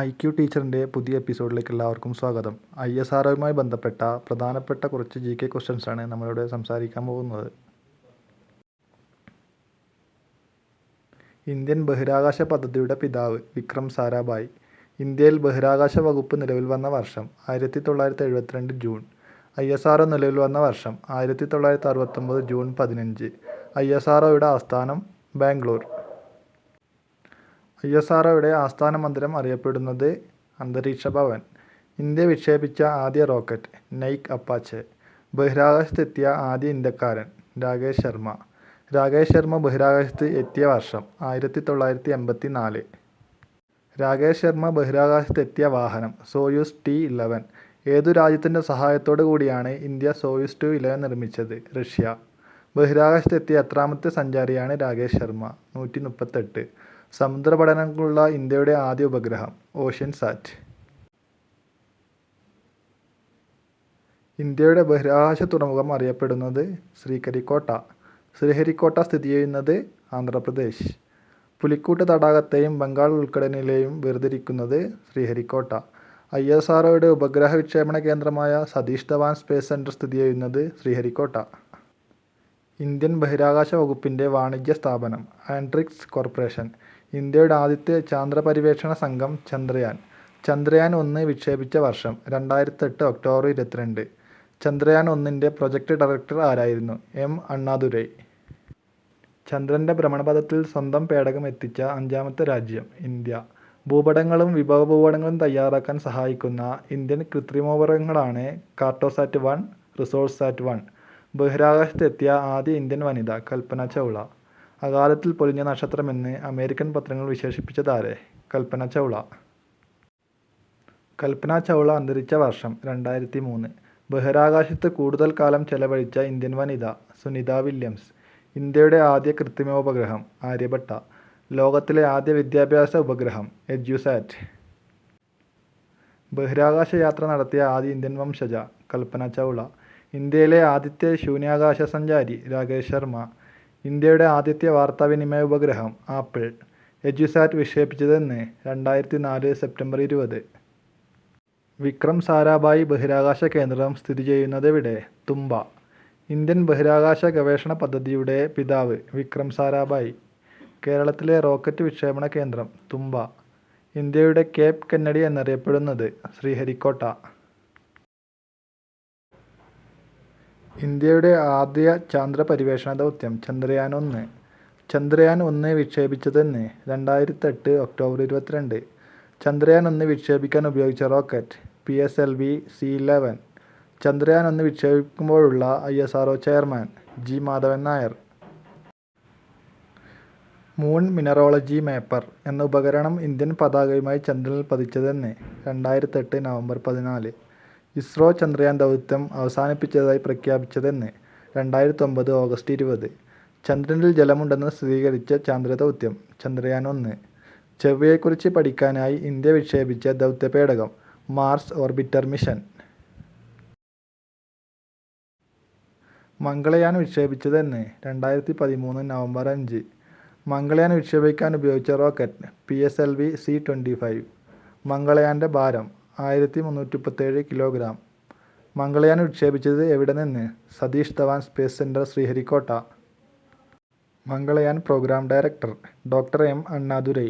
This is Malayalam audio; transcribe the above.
ഐക്യു ടീച്ചറിൻ്റെ പുതിയ എപ്പിസോഡിലേക്ക് എല്ലാവർക്കും സ്വാഗതം. ISROയുമായി ബന്ധപ്പെട്ട പ്രധാനപ്പെട്ട കുറച്ച് GK ക്വസ്റ്റ്യൻസാണ് നമ്മളിവിടെ സംസാരിക്കാൻ പോകുന്നത്. ഇന്ത്യൻ ബഹിരാകാശ പദ്ധതിയുടെ പിതാവ് വിക്രം സാരാഭായ്. ഇന്ത്യയിൽ ബഹിരാകാശ വകുപ്പ് നിലവിൽ വന്ന വർഷം 1972 ജൂൺ. ISRO നിലവിൽ വന്ന വർഷം 1969 ജൂൺ 15. ISROയുടെ ആസ്ഥാനം ബാംഗ്ലൂർ. ISROയുടെ ആസ്ഥാന മന്ദിരം അറിയപ്പെടുന്നത് അന്തരീക്ഷ ഭവൻ. ഇന്ത്യ വിക്ഷേപിച്ച ആദ്യ റോക്കറ്റ് നൈക് അപ്പാച്ചെ. ബഹിരാകാശത്തെത്തിയ ആദ്യ ഇന്ത്യക്കാരൻ രാകേഷ് ശർമ്മ. രാകേഷ് ശർമ്മ ബഹിരാകാശത്ത് എത്തിയ വർഷം 1984. രാകേഷ് ശർമ്മ ബഹിരാകാശത്തെത്തിയ വാഹനം സോയൂസ് T-11. ഏതു രാജ്യത്തിൻ്റെ സഹായത്തോടു കൂടിയാണ് ഇന്ത്യ സോയൂസ് T-11 നിർമ്മിച്ചത്? റഷ്യ. ബഹിരാകാശത്തെത്തിയ എത്രാമത്തെ സഞ്ചാരിയാണ് രാകേഷ് ശർമ്മ? 138. സമുദ്രപഠനങ്ങൾക്കുള്ള ഇന്ത്യയുടെ ആദ്യ ഉപഗ്രഹം ഓഷ്യൻ സാറ്റ്. ഇന്ത്യയുടെ ബഹിരാകാശ തുറമുഖം അറിയപ്പെടുന്നത് ശ്രീഹരിക്കോട്ട. ശ്രീഹരിക്കോട്ട സ്ഥിതി ചെയ്യുന്നത് ആന്ധ്രാപ്രദേശ്. പുലിക്കൂട്ട് തടാകത്തെയും ബംഗാൾ ഉൾക്കടലിനെയും വേർതിരിക്കുന്നത് ശ്രീഹരിക്കോട്ട. ISROയുടെ ഉപഗ്രഹ വിക്ഷേപണ കേന്ദ്രമായ സതീഷ് ധവാൻ സ്പേസ് സെൻറ്റർ സ്ഥിതി ചെയ്യുന്നത് ശ്രീഹരിക്കോട്ട. ഇന്ത്യൻ ബഹിരാകാശ വകുപ്പിൻ്റെ വാണിജ്യ സ്ഥാപനം ആൻട്രിക്സ് കോർപ്പറേഷൻ. ഇന്ത്യയുടെ ആദ്യത്തെ ചാന്ദ്ര പര്യവേക്ഷണ സംഘം ചന്ദ്രയാൻ. ചന്ദ്രയാൻ 1 വിക്ഷേപിച്ച വർഷം 2008 ഒക്ടോബർ 22. ചന്ദ്രയാൻ 1ൻ്റെ പ്രൊജക്ട് ഡയറക്ടർ ആരായിരുന്നു? M. അണ്ണാദുരൈ. ചന്ദ്രൻ്റെ ഭ്രമണപഥത്തിൽ സ്വന്തം പേടകം എത്തിച്ച 5ാമത്തെ രാജ്യം ഇന്ത്യ. ഭൂപടങ്ങളും വിഭവ ഭൂപടങ്ങളും തയ്യാറാക്കാൻ സഹായിക്കുന്ന ഇന്ത്യൻ കൃത്രിമോപഗ്രഹങ്ങളാണ് കാർട്ടോസാറ്റ് 1, റിസോഴ്സാറ്റ് 1. ബഹിരാകാശത്തെത്തിയ ആദ്യ ഇന്ത്യൻ വനിത കൽപ്പന ചൗള. അകാലത്തിൽ പൊലിഞ്ഞ നക്ഷത്രമെന്ന് അമേരിക്കൻ പത്രങ്ങൾ വിശേഷിപ്പിച്ചതാരെ? കൽപ്പന ചൗള. കൽപ്പന ചൗള അന്തരിച്ച വർഷം 2003. ബഹിരാകാശത്ത് കൂടുതൽ കാലം ചെലവഴിച്ച ഇന്ത്യൻ വനിത സുനിത വില്യംസ്. ഇന്ത്യയുടെ ആദ്യ കൃത്രിമോപഗ്രഹം ആര്യഭട്ട. ലോകത്തിലെ ആദ്യ വിദ്യാഭ്യാസ ഉപഗ്രഹം എഡ്യൂസാറ്റ്. ബഹിരാകാശ യാത്ര നടത്തിയ ആദ്യ ഇന്ത്യൻ വംശജ കൽപ്പന ചൗള. ഇന്ത്യയിലെ ആദ്യത്തെ ശൂന്യാകാശ സഞ്ചാരി രാകേഷ് ശർമ്മ. ഇന്ത്യയുടെ ആദ്യത്തെ വാർത്താവിനിമയ ഉപഗ്രഹം ആപ്പിൾ. എഡ്യൂസാറ്റ് വിക്ഷേപിച്ചതെന്ന് 2004 സെപ്റ്റംബർ 20. വിക്രം സാരാഭായ് ബഹിരാകാശ കേന്ദ്രം സ്ഥിതി ചെയ്യുന്നതെവിടെ? തുമ്പ. ഇന്ത്യൻ ബഹിരാകാശ ഗവേഷണ പദ്ധതിയുടെ പിതാവ് വിക്രം സാരാഭായ്. കേരളത്തിലെ റോക്കറ്റ് വിക്ഷേപണ കേന്ദ്രം തുമ്പ. ഇന്ത്യയുടെ കേപ്പ് കെന്നഡി എന്നറിയപ്പെടുന്നത് ശ്രീഹരിക്കോട്ട. ഇന്ത്യയുടെ ആദ്യ ചാന്ദ്ര പര്യവേഷണ ദൗത്യം ചന്ദ്രയാൻ 1. ചന്ദ്രയാൻ 1 വിക്ഷേപിച്ചതെന്ന് 2008 ഒക്ടോബർ 22. ചന്ദ്രയാൻ 1 വിക്ഷേപിക്കാൻ ഉപയോഗിച്ച rocket PSLV-C11. Chandrayaan 1 വിക്ഷേപിക്കുമ്പോഴുള്ള ISRO chairman G. Madhavan Nair. Moon mineralogy mapper എന്ന ഉപകരണം ഇന്ത്യൻ പതാകയുമായി ചന്ദ്രനിൽ പതിച്ചതെന്ന് 2008 നവംബർ 14. ഇസ്രോ ചന്ദ്രയാൻ ദൗത്യം അവസാനിപ്പിച്ചതായി പ്രഖ്യാപിച്ചതെന്ന് 2009 ഓഗസ്റ്റ് 20. ചന്ദ്രനിൽ ജലമുണ്ടെന്ന് സ്ഥിരീകരിച്ച ചാന്ദ്രദൗത്യം ചന്ദ്രയാൻ 1. ചൊവ്വയെക്കുറിച്ച് പഠിക്കാനായി ഇന്ത്യ വിക്ഷേപിച്ച ദൗത്യപേടകം മാർസ് ഓർബിറ്റർ മിഷൻ. മംഗളയാൻ വിക്ഷേപിച്ചതെന്ന് 2013 നവംബർ 5. മംഗളയാൻ വിക്ഷേപിക്കാൻ ഉപയോഗിച്ച റോക്കറ്റ് PSLV-C25. മംഗളയാൻ്റെ ഭാരം 1337 കിലോഗ്രാം. മംഗളയാൻ വിക്ഷേപിച്ചത് എവിടെ നിന്ന്? Satish Dhawan space centre Sriharikota. Mangalyaan programme director doctor M. Annadurai.